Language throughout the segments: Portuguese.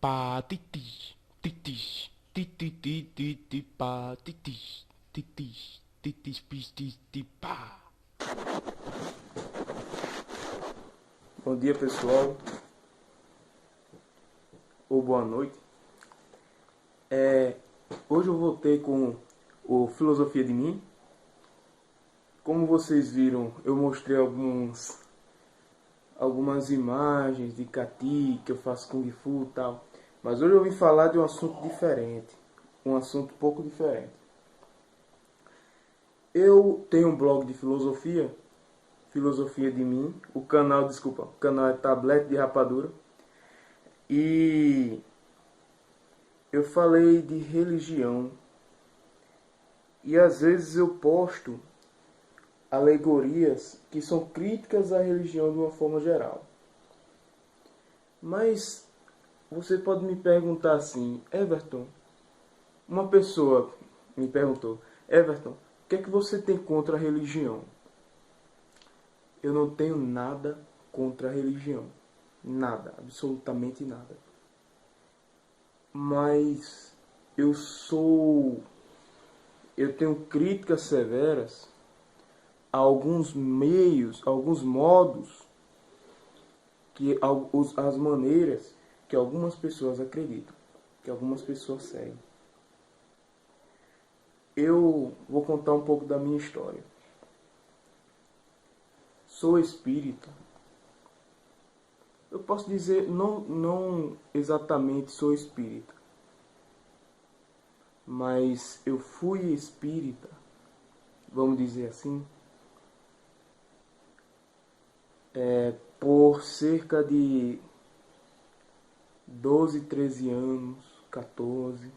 pá, titis, titis, tititi, titi, pá, titis, titis, titis, pistis, pá. Bom dia, pessoal, ou boa noite. Hoje eu voltei com o Filosofia de Mim. Como vocês viram, eu mostrei algumas imagens de Kati, que eu faço Kung Fu e tal. Mas hoje eu vim falar de um assunto diferente, um assunto um pouco diferente. Eu tenho um blog de filosofia, Filosofia de Mim. O canal é Tablete de Rapadura. E eu falei de religião. E às vezes eu posto alegorias que são críticas à religião de uma forma geral. Mas você pode me perguntar assim, Everton, uma pessoa me perguntou, Everton, o que é que você tem contra a religião? Eu não tenho nada contra a religião. Nada, absolutamente nada. Mas eu tenho críticas severas a alguns meios, alguns modos, as maneiras que algumas pessoas acreditam, que algumas pessoas seguem. Eu vou contar um pouco da minha história. Sou espírita. Eu posso dizer, não exatamente sou espírita, mas eu fui espírita, vamos dizer assim, por cerca de 12, 13 anos, 14.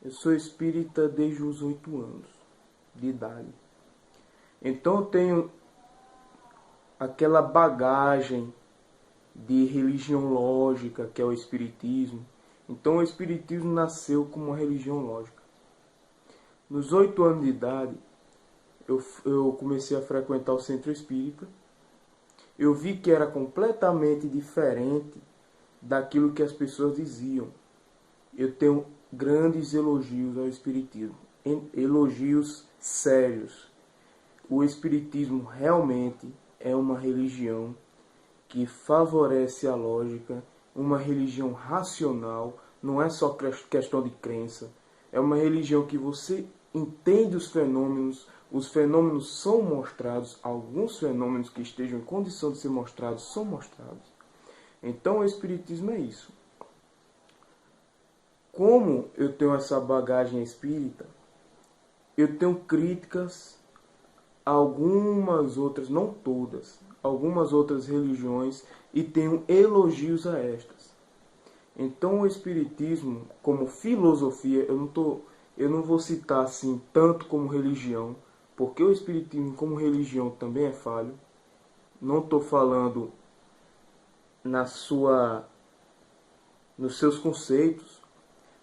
Eu sou espírita desde os 8 anos de idade. Então eu tenho aquela bagagem de religião lógica, que é o espiritismo. Então o espiritismo nasceu como uma religião lógica. Nos 8 anos de idade, eu comecei a frequentar o centro espírita. Eu vi que era completamente diferente daquilo que as pessoas diziam. Eu tenho grandes elogios ao espiritismo, elogios sérios. O espiritismo realmente é uma religião que favorece a lógica, uma religião racional, não é só questão de crença. É uma religião que você entende os fenômenos são mostrados, alguns fenômenos que estejam em condição de ser mostrados são mostrados. Então o espiritismo é isso. Como eu tenho essa bagagem espírita, eu tenho críticas a algumas outras, não todas, algumas outras religiões e tenho elogios a estas. Então o espiritismo, como filosofia, eu não vou citar assim tanto como religião, porque o espiritismo como religião também é falho. Não estou falando nos seus conceitos,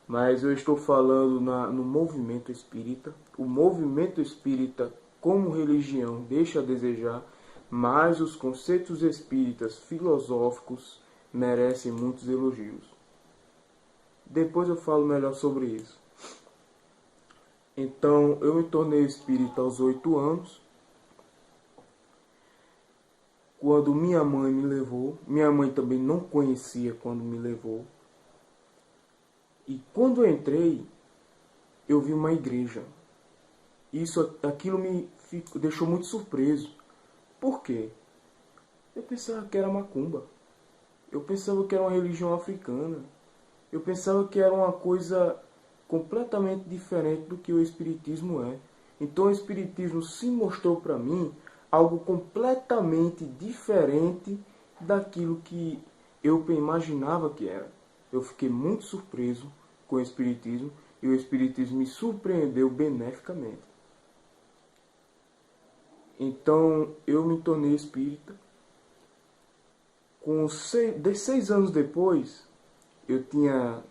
mas eu estou falando no movimento espírita. O movimento espírita como religião deixa a desejar, mas os conceitos espíritas filosóficos merecem muitos elogios. Depois eu falo melhor sobre isso. Então, eu me tornei espírita aos 8 anos, quando minha mãe me levou. Minha mãe também não conhecia quando me levou. E quando eu entrei, eu vi uma igreja. Aquilo me deixou muito surpreso. Por quê? Eu pensava que era macumba. Eu pensava que era uma religião africana. Eu pensava que era uma coisa completamente diferente do que o espiritismo é. Então o espiritismo se mostrou para mim algo completamente diferente daquilo que eu imaginava que era. Eu fiquei muito surpreso com o espiritismo e o espiritismo me surpreendeu beneficamente. Então eu me tornei espírita. Com 6 anos depois, eu tinha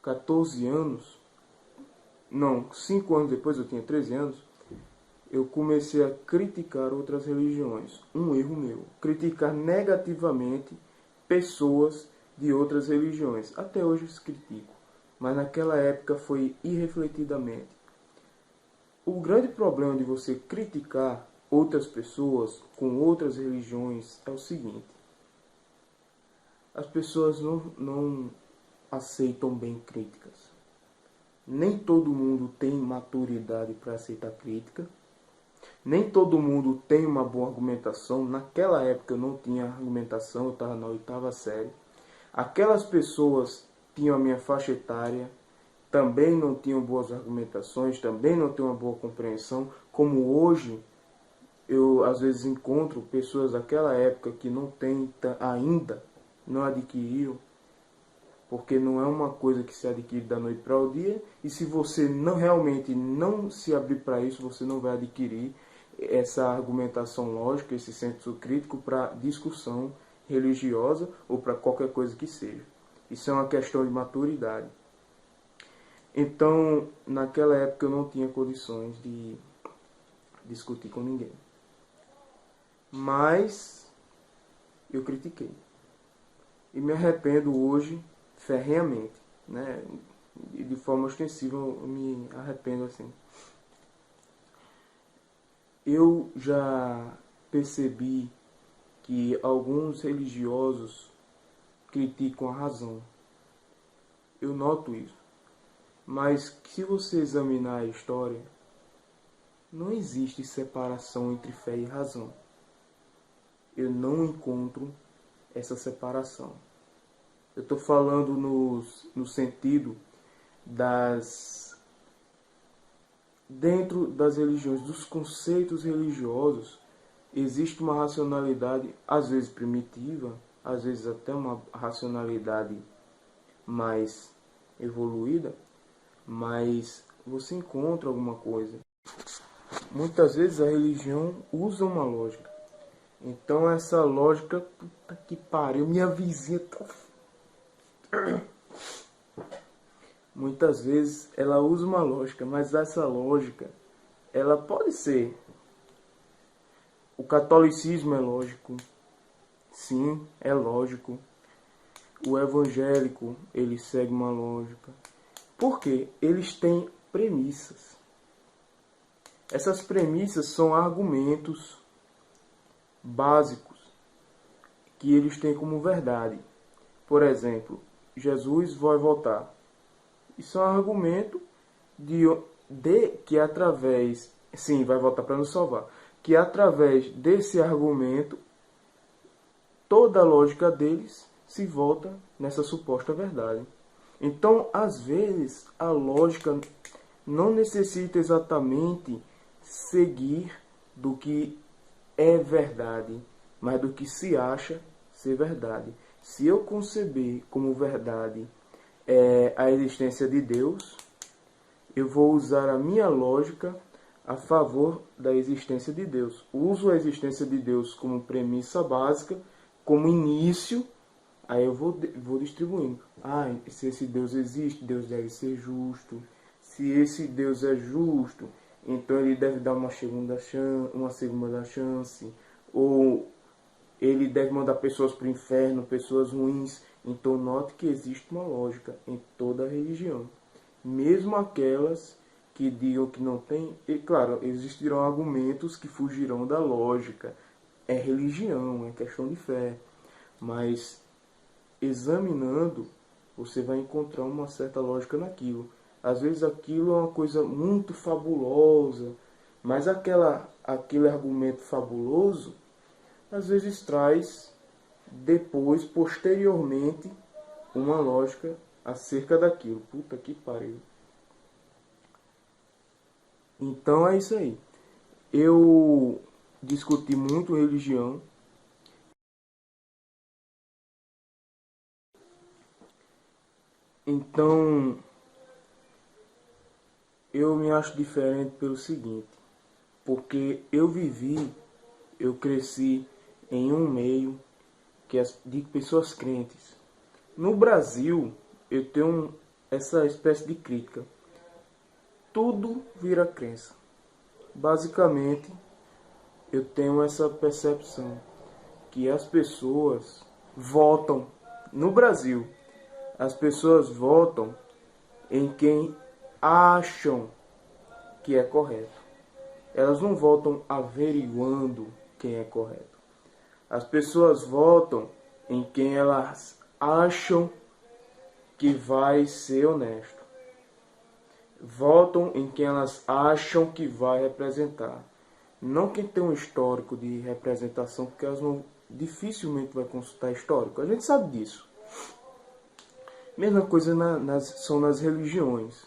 14 anos, não, 5 anos depois, eu tinha 13 anos, eu comecei a criticar outras religiões. Um erro meu. Criticar negativamente pessoas de outras religiões. Até hoje eu critico, mas naquela época foi irrefletidamente. O grande problema de você criticar outras pessoas com outras religiões é o seguinte: as pessoas não aceitam bem críticas. Nem todo mundo tem maturidade para aceitar crítica. Nem todo mundo tem uma boa argumentação. Naquela época eu não tinha argumentação, eu estava na 8ª série. Aquelas pessoas tinham a minha faixa etária, também não tinham boas argumentações, também não tinham uma boa compreensão. Como hoje, eu às vezes encontro pessoas daquela época que não têm ainda, não adquiriram, porque não é uma coisa que se adquire da noite para o dia, e se você não realmente não se abrir para isso, você não vai adquirir essa argumentação lógica, esse senso crítico para discussão religiosa ou para qualquer coisa que seja. Isso é uma questão de maturidade. Então, naquela época eu não tinha condições de discutir com ninguém. Mas eu critiquei. E me arrependo hoje ferrenhamente, né? De forma ostensiva eu me arrependo assim. Eu já percebi que alguns religiosos criticam a razão. Eu noto isso. Mas se você examinar a história, não existe separação entre fé e razão. Eu não encontro essa separação. Eu estou falando no sentido dentro das religiões, dos conceitos religiosos, existe uma racionalidade, às vezes primitiva, às vezes até uma racionalidade mais evoluída, mas você encontra alguma coisa. Muitas vezes a religião usa uma lógica. Então essa lógica, puta que pariu, minha vizinha tá... Muitas vezes ela usa uma lógica, mas essa lógica, ela pode ser... O catolicismo é lógico, sim, é lógico. O evangélico, ele segue uma lógica. Por quê? Eles têm premissas. Essas premissas são argumentos básicos que eles têm como verdade. Por exemplo, Jesus vai voltar. Isso é um argumento de que através... Sim, vai voltar para nos salvar. Que através desse argumento, toda a lógica deles se volta nessa suposta verdade. Então, às vezes, a lógica não necessita exatamente seguir do que é verdade, mas do que se acha ser verdade. Se eu conceber como verdade a existência de Deus, eu vou usar a minha lógica a favor da existência de Deus. Uso a existência de Deus como premissa básica, como início, aí eu vou distribuindo. Se esse Deus existe, Deus deve ser justo. Se esse Deus é justo, então ele deve dar uma segunda chance, ou ele deve mandar pessoas para o inferno, pessoas ruins. Então note que existe uma lógica em toda a religião. Mesmo aquelas que digam que não tem... E claro, existirão argumentos que fugirão da lógica. É religião, é questão de fé. Mas examinando, você vai encontrar uma certa lógica naquilo. Às vezes aquilo é uma coisa muito fabulosa, mas aquele argumento fabuloso, às vezes traz depois, posteriormente, uma lógica acerca daquilo. Puta que pariu. Então é isso aí. Eu discuti muito religião. Então eu me acho diferente pelo seguinte. Porque eu cresci em um meio de pessoas crentes. No Brasil, eu tenho essa espécie de crítica. Tudo vira crença. Basicamente, eu tenho essa percepção que as pessoas votam no Brasil, as pessoas votam em quem acham que é correto. Elas não votam averiguando quem é correto. As pessoas votam em quem elas acham que vai ser honesto. Votam em quem elas acham que vai representar. Não quem tem um histórico de representação, porque elas não, dificilmente vai consultar histórico. A gente sabe disso. Mesma coisa são nas religiões.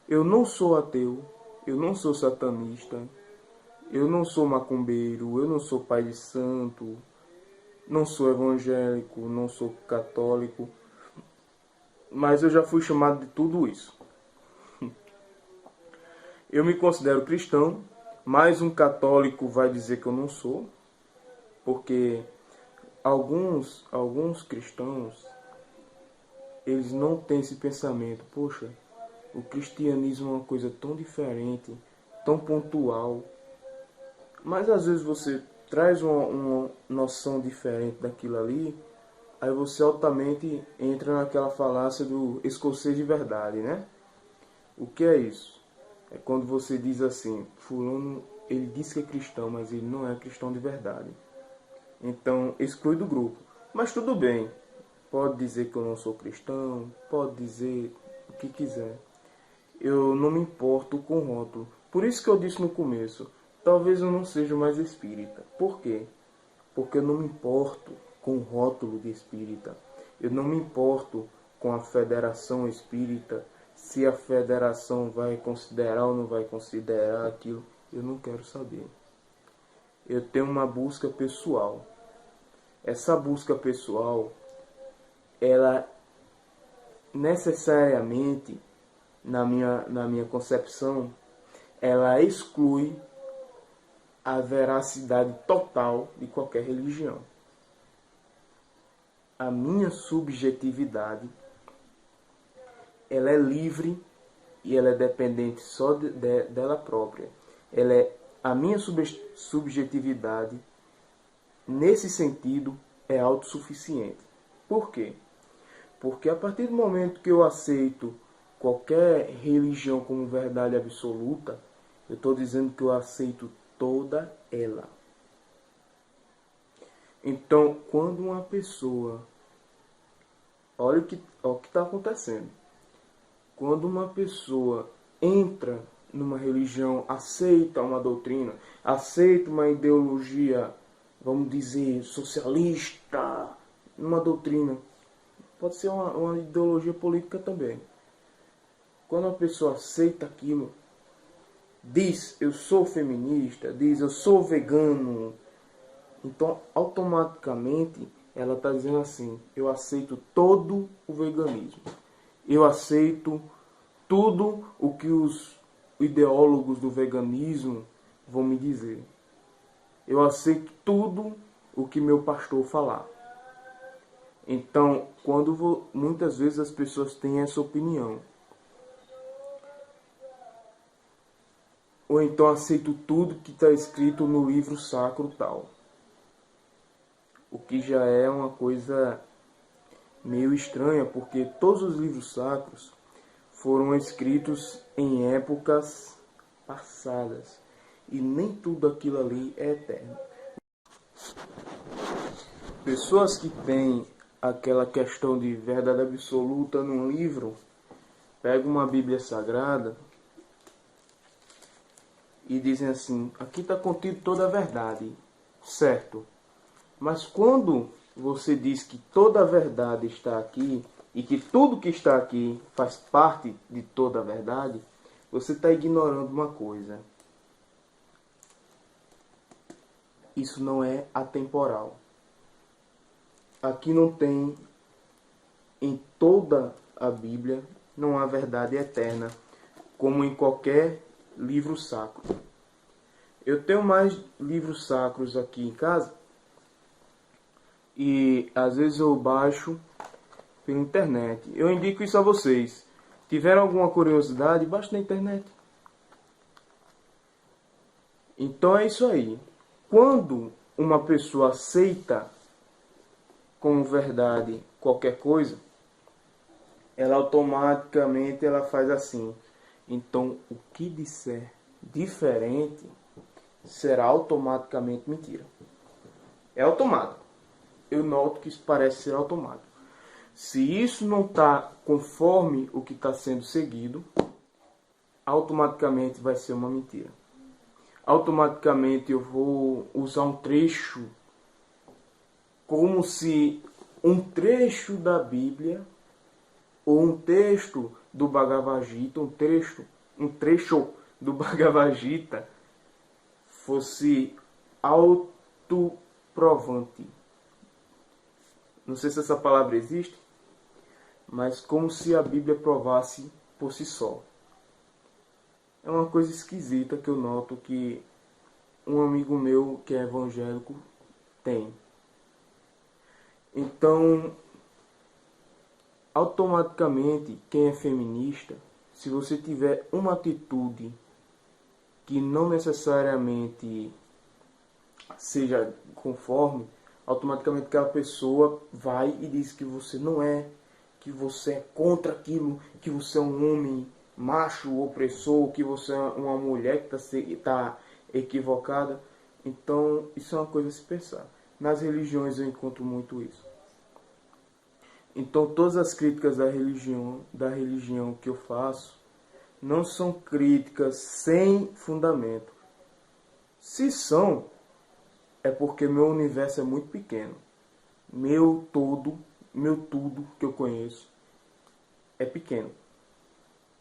Eu não sou ateu, eu não sou satanista, eu não sou macumbeiro, eu não sou pai de santo, não sou evangélico, não sou católico, mas eu já fui chamado de tudo isso. Eu me considero cristão, mas um católico vai dizer que eu não sou, porque alguns cristãos, eles não têm esse pensamento. Poxa, o cristianismo é uma coisa tão diferente, tão pontual. Mas às vezes você traz uma noção diferente daquilo ali, aí você altamente entra naquela falácia do escocês de verdade, né? O que é isso? É quando você diz assim, fulano, ele diz que é cristão, mas ele não é cristão de verdade. Então, exclui do grupo. Mas tudo bem, pode dizer que eu não sou cristão, pode dizer o que quiser. Eu não me importo com o rótulo. Por isso que eu disse no começo, talvez eu não seja mais espírita. Por quê? Porque eu não me importo com o rótulo de espírita. Eu não me importo com a federação espírita, se a federação vai considerar ou não vai considerar aquilo. Eu não quero saber. Eu tenho uma busca pessoal. Essa busca pessoal, ela necessariamente, na minha concepção, ela exclui a veracidade total de qualquer religião. A minha subjetividade, ela é livre e ela é dependente só dela própria. A minha subjetividade, nesse sentido, é autossuficiente. Por quê? Porque a partir do momento que eu aceito qualquer religião como verdade absoluta, eu estou dizendo que eu aceito toda ela. Então, quando uma pessoa... Olha o que está acontecendo. Quando uma pessoa entra numa religião, aceita uma doutrina, aceita uma ideologia, vamos dizer, socialista, uma doutrina, pode ser uma ideologia política também. Quando a pessoa aceita aquilo, diz eu sou feminista, diz eu sou vegano, então automaticamente ela está dizendo assim, eu aceito todo o veganismo. Eu aceito tudo o que os ideólogos do veganismo vão me dizer. Eu aceito tudo o que meu pastor falar. Então, muitas vezes as pessoas têm essa opinião. Ou então aceito tudo que está escrito no livro sacro tal. O que já é uma coisa meio estranha, porque todos os livros sacros foram escritos em épocas passadas. E nem tudo aquilo ali é eterno. Pessoas que têm aquela questão de verdade absoluta num livro, pegam uma Bíblia Sagrada e dizem assim, aqui está contido toda a verdade, certo? Mas quando você diz que toda a verdade está aqui, e que tudo que está aqui faz parte de toda a verdade, você está ignorando uma coisa. Isso não é atemporal. Aqui não tem, em toda a Bíblia, não há verdade eterna, como em qualquer livro sacro. Eu tenho mais livros sacros aqui em casa, e às vezes eu baixo pela internet. Eu indico isso a vocês. Tiveram alguma curiosidade, baixe na internet. Então é isso aí. Quando uma pessoa aceita como verdade qualquer coisa, ela automaticamente ela faz assim. Então, o que disser diferente será automaticamente mentira. É automático. Eu noto que isso parece ser automático. Se isso não está conforme o que está sendo seguido, automaticamente vai ser uma mentira. Automaticamente eu vou usar um trecho como se um trecho da Bíblia ou um texto do Bhagavad Gita, um trecho do Bhagavad Gita fosse autoprovante. Não sei se essa palavra existe, mas como se a Bíblia provasse por si só. É uma coisa esquisita que eu noto que um amigo meu que é evangélico tem. Então, automaticamente, quem é feminista, se você tiver uma atitude que não necessariamente seja conforme, automaticamente aquela pessoa vai e diz que você não é, que você é contra aquilo, que você é um homem macho, opressor, que você é uma mulher que está equivocada. Então, isso é uma coisa a se pensar. Nas religiões eu encontro muito isso. Então, todas as críticas da religião que eu faço, não são críticas sem fundamento. Se são, é porque meu universo é muito pequeno. Meu tudo que eu conheço é pequeno.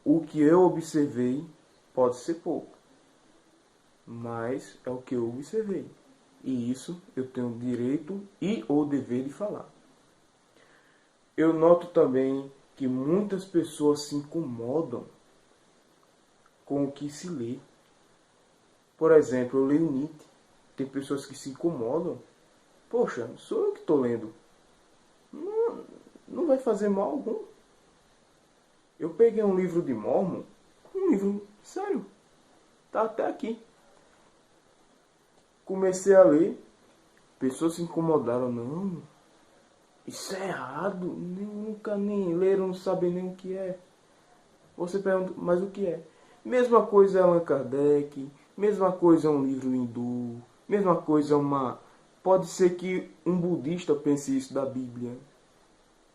O que eu observei pode ser pouco, mas é o que eu observei. E isso eu tenho o direito e o dever de falar. Eu noto também que muitas pessoas se incomodam com o que se lê. Por exemplo, eu leio Nietzsche. Tem pessoas que se incomodam. Poxa, sou eu que estou lendo. Não vai fazer mal algum. Eu peguei um livro de Mormon, um livro sério, tá até aqui. Comecei a ler, pessoas se incomodaram. Não, isso é errado, nunca nem leram, não sabem nem o que é. Você pergunta, mas o que é? Mesma coisa é Allan Kardec, mesma coisa é um livro hindu, mesma coisa é uma... Pode ser que um budista pense isso da Bíblia.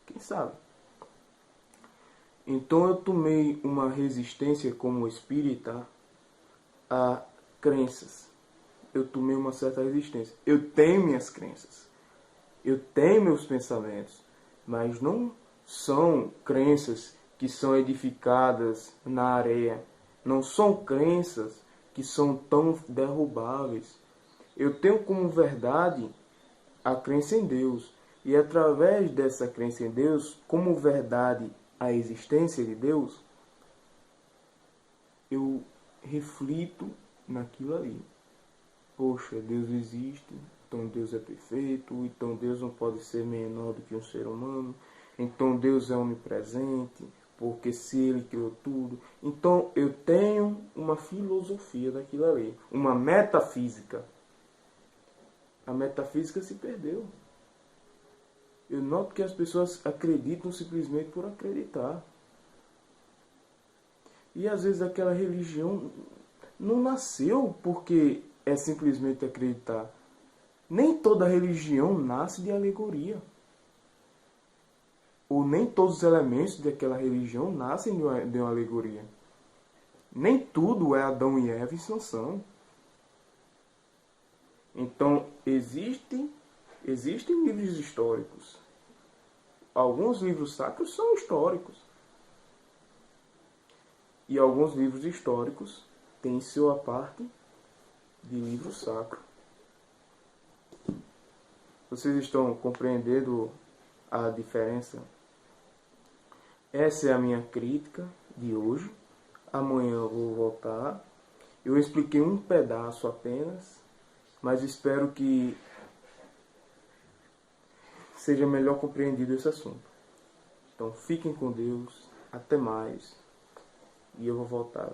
Quem sabe? Então eu tomei uma resistência como espírita a crenças. Eu tomei uma certa resistência. Eu tenho minhas crenças. Eu tenho meus pensamentos. Mas não são crenças que são edificadas na areia. Não são crenças que são tão derrubáveis. Eu tenho como verdade a crença em Deus. E através dessa crença em Deus, como verdade a existência de Deus, eu reflito naquilo ali. Poxa, Deus existe, então Deus é perfeito, então Deus não pode ser menor do que um ser humano, então Deus é onipresente, porque se Ele criou tudo. Então eu tenho uma filosofia daquilo ali, uma metafísica. A metafísica se perdeu. Eu noto que as pessoas acreditam simplesmente por acreditar. E às vezes aquela religião não nasceu porque é simplesmente acreditar. Nem toda religião nasce de alegoria. Ou nem todos os elementos daquela religião nascem de uma alegoria. Nem tudo é Adão e Eva em Sansão. Então, existem livros históricos. Alguns livros sacros são históricos. E alguns livros históricos têm sua parte de livro sacro. Vocês estão compreendendo a diferença? Essa é a minha crítica de hoje. Amanhã eu vou voltar. Eu expliquei um pedaço apenas, mas espero que seja melhor compreendido esse assunto. Então fiquem com Deus. Até mais. E eu vou voltar.